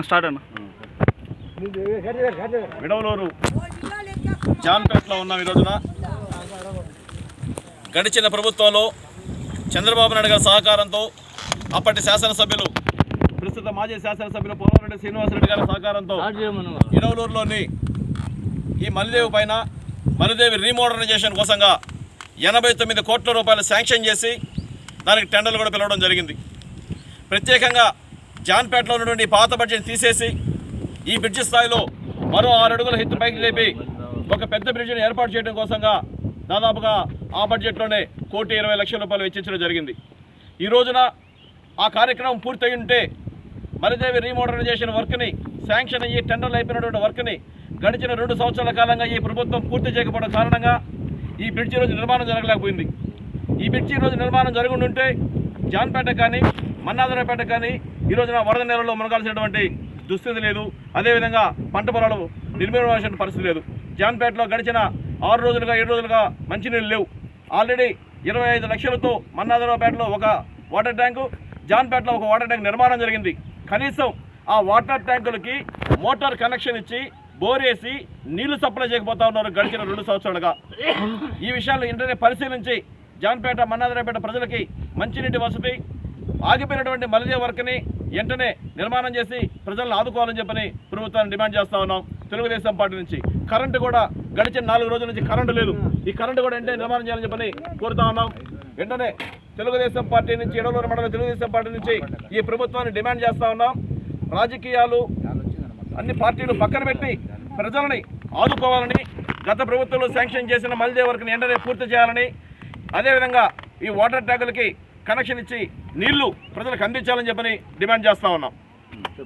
Start అన్న. విడవలూరు జాన్పేటలో ఉన్నాం. ఈ రోజున గడిచిన ప్రభుత్వంలో చంద్రబాబు నాయుడు గారి సహకారంతో అప్పటి శాసనసభ్యులు ప్రస్తుత మాజీ శాసనసభ్యులు పోలవరెడ్డి శ్రీనివాసరెడ్డి గారి సహకారంతో విడవలూరులోని ఈ మలిదేవి పైన మలిదేవి రీమోడర్నైజేషన్ కోసంగా 89 కోట్ల రూపాయలు శాంక్షన్ చేసి దానికి టెండర్లు కూడా పిలవడం జరిగింది. ప్రత్యేకంగా జాన్పేటలో ఉన్నటువంటి పాత బడ్జెట్ తీసేసి ఈ బ్రిడ్జి స్థాయిలో మరో 6 అడుగుల ఎత్తు పైకి లేపి ఒక పెద్ద బ్రిడ్జిని ఏర్పాటు చేయడం కోసంగా దాదాపుగా ఆ బడ్జెట్లోనే 1,20,00,000 రూపాయలు వెచ్చించడం జరిగింది. ఈ రోజున ఆ కార్యక్రమం పూర్తయి ఉంటే మలిదేవి రీమోడర్నైజేషన్ వర్క్ని శాంక్షన్ అయ్యి టెండర్లు అయిపోయినటువంటి వర్క్ని గడిచిన 2 సంవత్సరాల కాలంగా ఈ ప్రభుత్వం పూర్తి చేయకపోవడం కారణంగా ఈ బ్రిడ్జి రోజు నిర్మాణం జరగలేకపోయింది. ఈ బ్రిడ్జి రోజు నిర్మాణం జరుగుంటే జాన్పేట కానీ మన్నాదరపేట కానీ ఈ రోజున వరద నీళ్ళలో మునగాల్సినటువంటి దుస్థితి లేదు. అదేవిధంగా పంట పొలాలు నిర్మూలన పరిస్థితి లేదు. జాన్పేటలో గడిచిన 6 రోజులుగా 7 రోజులుగా మంచినీళ్ళు లేవు. ఆల్రెడీ 25 లక్షలతో మన్నాదరపేటలో ఒక వాటర్ ట్యాంకు, జాన్పేటలో ఒక వాటర్ ట్యాంక్ నిర్మాణం జరిగింది. కనీసం ఆ వాటర్ ట్యాంకులకి మోటార్ కనెక్షన్ ఇచ్చి బోరేసి నీళ్లు సప్లై చేయకపోతా ఉన్నారు గడిచిన 2 సంవత్సరాలుగా. ఈ విషయాలు వెంటనే పరిశీలించి జాన్పేట మన్నాదరపేట ప్రజలకి మంచినీటి వసతి, ఆగిపోయినటువంటి మలిదేవి వర్క్ని వెంటనే నిర్మాణం చేసి ప్రజలను ఆదుకోవాలని చెప్పని ప్రభుత్వాన్ని డిమాండ్ చేస్తూ ఉన్నాం. తెలుగుదేశం పార్టీ నుంచి కరెంటు కూడా గడిచిన 4 రోజుల నుంచి కరెంటు లేదు. ఈ కరెంటు కూడా వెంటనే నిర్మాణం చేయాలని చెప్పని కోరుతా ఉన్నాం. వెంటనే తెలుగుదేశం పార్టీ నుంచి ఎడలూరు మండల తెలుగుదేశం పార్టీ నుంచి ఈ ప్రభుత్వాన్ని డిమాండ్ చేస్తూ ఉన్నాం. రాజకీయాలు అన్ని పార్టీలు పక్కన పెట్టి ప్రజలని ఆదుకోవాలని, గత ప్రభుత్వంలో శాంక్షన్ చేసిన మలిదేవి వర్క్ని వెంటనే పూర్తి చేయాలని, అదేవిధంగా ఈ వాటర్ ట్యాంకులకి కనెక్షన్ ఇచ్చి నీళ్లు ప్రజలకు అందించాలని చెప్పని డిమాండ్ చేస్తూ ఉన్నాం.